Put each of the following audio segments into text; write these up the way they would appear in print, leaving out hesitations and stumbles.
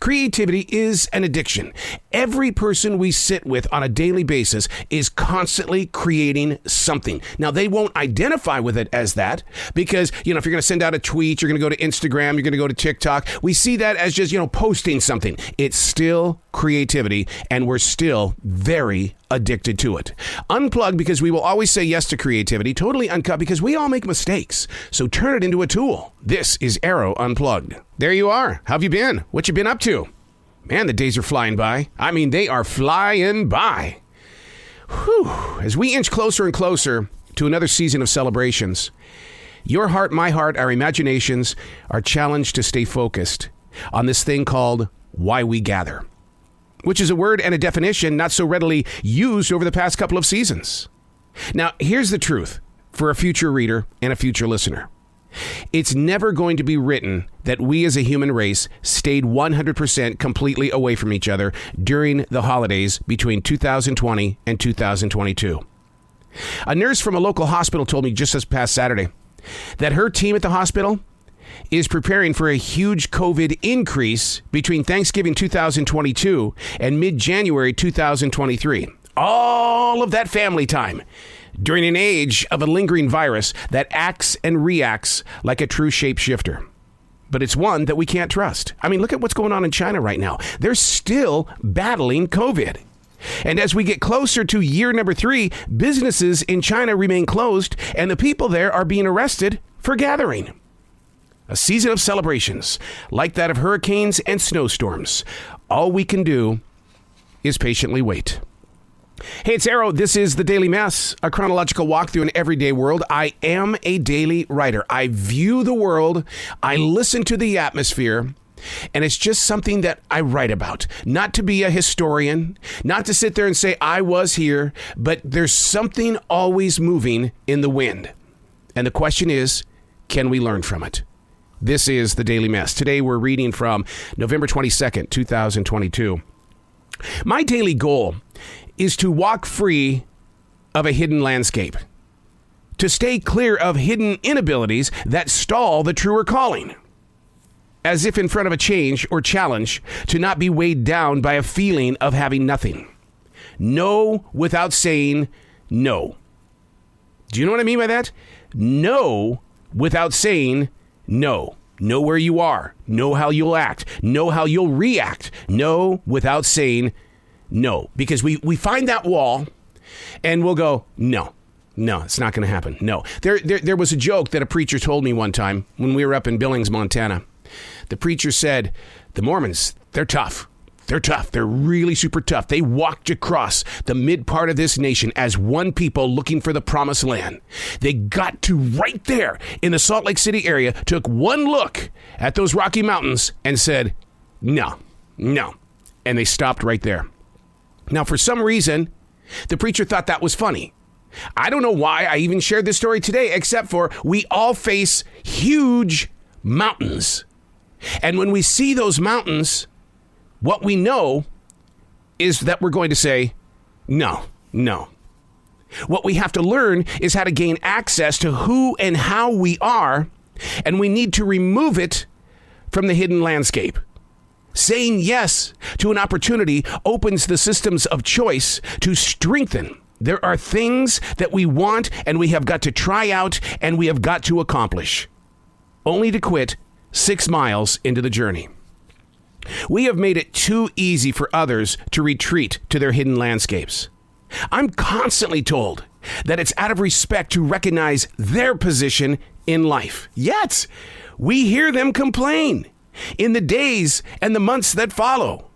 Creativity is an addiction. Every person we sit with on a daily basis is constantly creating something. Now, they won't identify with it as that because, if you're going to send out a tweet, you're going to go to Instagram, you're going to go to TikTok. We see that as just, posting something. It's still creativity, and we're still very addicted to it. Unplugged because we will always say yes to creativity. Totally Uncut because we all make mistakes. So turn it into a tool. This is Arroe Unplugged. There you are. How have you been? What you been up to? Man, the days are flying by. I mean, they are flying by. Whew. As we inch closer and closer to another season of celebrations, your heart, my heart, our imaginations are challenged to stay focused on this thing called why we gather, which is a word and a definition not so readily used over the past couple of seasons. Now, here's the truth for a future reader and a future listener. It's never going to be written that we as a human race stayed 100% completely away from each other during the holidays between 2020 and 2022. A nurse from a local hospital told me just this past Saturday that her team at the hospital is preparing for a huge COVID increase between Thanksgiving 2022 and mid-January 2023. All of that family time during an age of a lingering virus that acts and reacts like a true shapeshifter. But it's one that we can't trust. I mean, look at what's going on in China right now. They're still battling COVID. And as we get closer to year number 3, businesses in China remain closed, and the people there are being arrested for gathering. A season of celebrations, like that of hurricanes and snowstorms. All we can do is patiently wait. Hey, it's Arroe. This is The Daily Mess, a chronological walk through an everyday world. I am a daily writer. I view the world, I listen to the atmosphere, and it's just something that I write about. Not to be a historian, not to sit there and say, I was here, but there's something always moving in the wind. And the question is, can we learn from it? This is The Daily Mess. Today we're reading from November 22nd, 2022. My daily goal is to walk free of a hidden landscape, to stay clear of hidden inabilities that stall the truer calling. As if in front of a change or challenge, to not be weighed down by a feeling of having nothing. No without saying no. Do you know what I mean by that? No without saying no. Know where you are. Know how you'll act. Know how you'll react. No without saying no. Because we find that wall and we'll go, no, it's not going to happen. No. There was a joke that a preacher told me one time when we were up in Billings, Montana. The preacher said, the Mormons, they're tough. They're tough. They're really super tough. They walked across the mid part of this nation as one people looking for the promised land. They got to right there in the Salt Lake City area, took one look at those Rocky Mountains and said, no. And they stopped right there. Now, for some reason, the preacher thought that was funny. I don't know why I even shared this story today, except for we all face huge mountains. And when we see those mountains, what we know is that we're going to say, no. What we have to learn is how to gain access to who and how we are, and we need to remove it from the hidden landscape. Saying yes to an opportunity opens the systems of choice to strengthen. There are things that we want and we have got to try out and we have got to accomplish, only to quit 6 miles into the journey. We have made it too easy for others to retreat to their hidden landscapes. I'm constantly told that it's out of respect to recognize their position in life. Yet, we hear them complain in the days and the months that follow.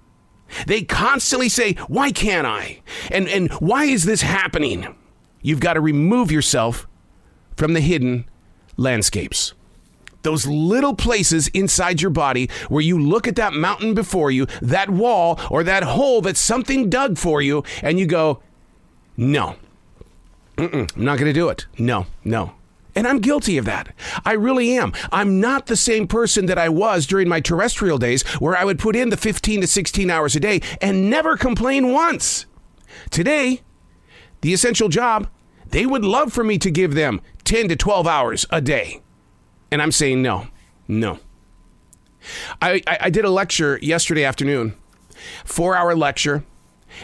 They constantly say, why can't I? And why is this happening? You've got to remove yourself from the hidden landscapes. Those little places inside your body where you look at that mountain before you, that wall or that hole that something dug for you, and you go, no, I'm not going to do it. No. And I'm guilty of that. I really am. I'm not the same person that I was during my terrestrial days where I would put in the 15 to 16 hours a day and never complain once. Today, the essential job, they would love for me to give them 10 to 12 hours a day. And I'm saying no. I did a lecture yesterday afternoon, 4-hour lecture.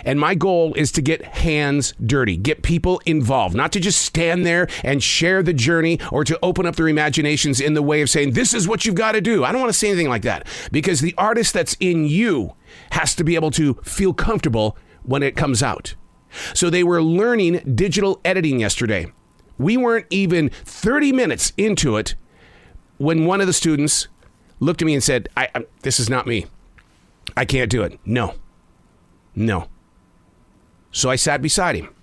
And my goal is to get hands dirty, get people involved, not to just stand there and share the journey or to open up their imaginations in the way of saying, this is what you've got to do. I don't want to say anything like that, because the artist that's in you has to be able to feel comfortable when it comes out. So they were learning digital editing yesterday. We weren't even 30 minutes into it when one of the students looked at me and said, this is not me. I can't do it. No. So I sat beside him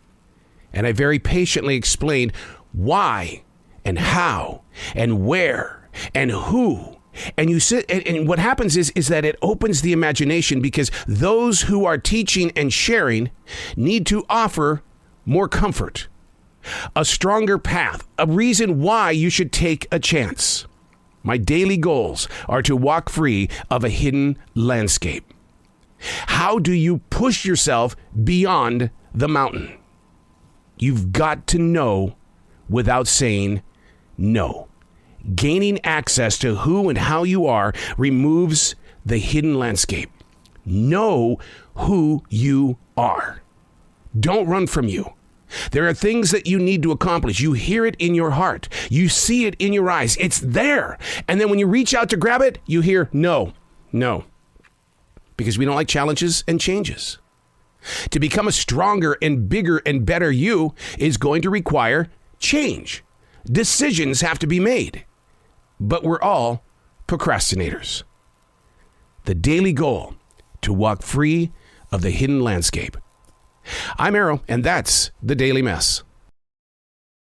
and I very patiently explained why and how and where and who. And you sit, and what happens is that it opens the imagination, because those who are teaching and sharing need to offer more comfort, a stronger path, a reason why you should take a chance. My daily goals are to walk free of a hidden landscape. How do you push yourself beyond the mountain? You've got to know without saying no. Gaining access to who and how you are removes the hidden landscape. Know who you are. Don't run from you. There are things that you need to accomplish. You hear it in your heart. You see it in your eyes. It's there. And then when you reach out to grab it, you hear no. Because we don't like challenges and changes. To become a stronger and bigger and better you is going to require change. Decisions have to be made. But we're all procrastinators. The daily goal: to walk free of the hidden landscape. I'm Arroe, and that's the Daily Mess.